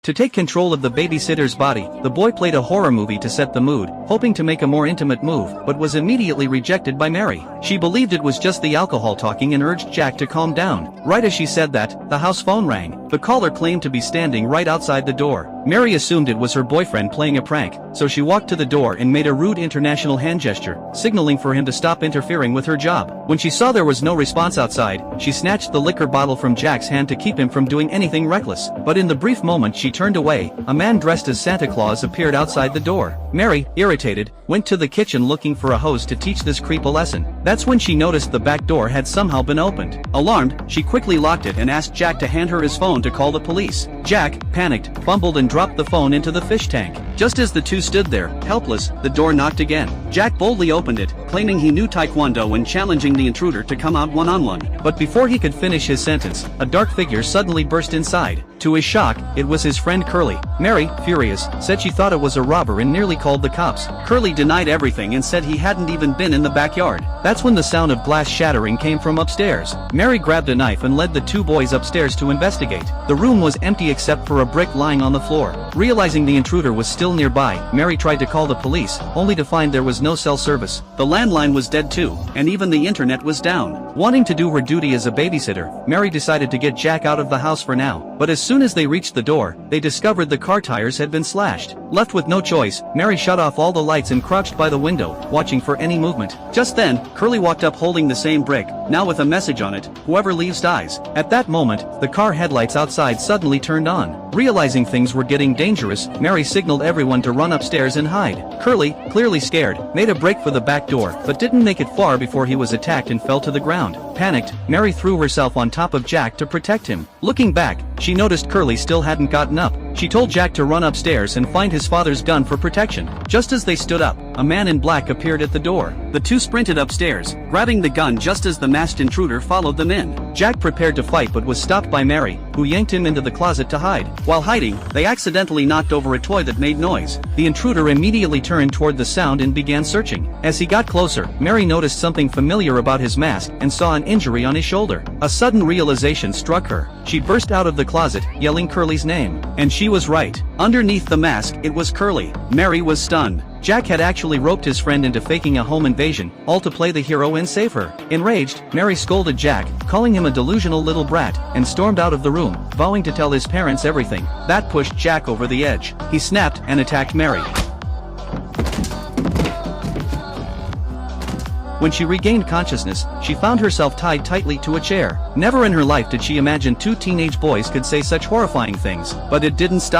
To take control of the babysitter's body, the boy played a horror movie to set the mood, hoping to make a more intimate move, but was immediately rejected by Mary. She believed it was just the alcohol talking and urged Jack to calm down. Right as she said that, the house phone rang. The caller claimed to be standing right outside the door. Mary assumed it was her boyfriend playing a prank, so she walked to the door and made a rude international hand gesture, signaling for him to stop interfering with her job. When she saw there was no response outside, she snatched the liquor bottle from Jack's hand to keep him from doing anything reckless. But in the brief moment she turned away, a man dressed as Santa Claus appeared outside the door. Mary, irritated, went to the kitchen looking for a hose to teach this creep a lesson. That's when she noticed the back door had somehow been opened. Alarmed, she quickly locked it and asked Jack to hand her his phone to call the police. Jack, panicked, fumbled and dropped the phone into the fish tank. Just as the two stood there, helpless, the door knocked again. Jack boldly opened it, claiming he knew Taekwondo and challenging the intruder to come out one-on-one. But before he could finish his sentence, a dark figure suddenly burst inside. To his shock, it was his friend Curly. Mary, furious, said she thought it was a robber and nearly called the cops. Curly denied everything and said he hadn't even been in the backyard. That's when the sound of glass shattering came from upstairs. Mary grabbed a knife and led the two boys upstairs to investigate. The room was empty except for a brick lying on the floor. Realizing the intruder was still nearby, Mary tried to call the police, only to find there was no cell service. The landline was dead too, and even the internet was down. Wanting to do her duty as a babysitter, Mary decided to get Jack out of the house for now. But as soon as they reached the door, they discovered the car tires had been slashed. Left with no choice, Mary shut off all the lights and crouched by the window, watching for any movement. Just then, Curly walked up holding the same brick, now with a message on it: "Whoever leaves dies." At that moment, the car headlights outside suddenly turned on. Realizing things were getting dangerous, Mary signaled everyone to run upstairs and hide. Curly, clearly scared, made a break for the back door, but didn't make it far before he was attacked and fell to the ground. Panicked, Mary threw herself on top of Jack to protect him. Looking back, she noticed Curly still hadn't gotten up. She told Jack to run upstairs and find his father's gun for protection. Just as they stood up, a man in black appeared at the door. The two sprinted upstairs, grabbing the gun just as the masked intruder followed them in. Jack prepared to fight but was stopped by Mary, who yanked him into the closet to hide. While hiding, they accidentally knocked over a toy that made noise. The intruder immediately turned toward the sound and began searching. As he got closer, Mary noticed something familiar about his mask and saw an injury on his shoulder. A sudden realization struck her. She burst out of the closet, yelling Curly's name. And she was right. Underneath the mask, it was Curly. Mary was stunned. Jack had actually roped his friend into faking a home invasion, all to play the hero and save her. Enraged, Mary scolded Jack, calling him a delusional little brat, and stormed out of the room, vowing to tell his parents everything. That pushed Jack over the edge. He snapped and attacked Mary. When she regained consciousness, she found herself tied tightly to a chair. Never in her life did she imagine two teenage boys could say such horrifying things, but it didn't stop.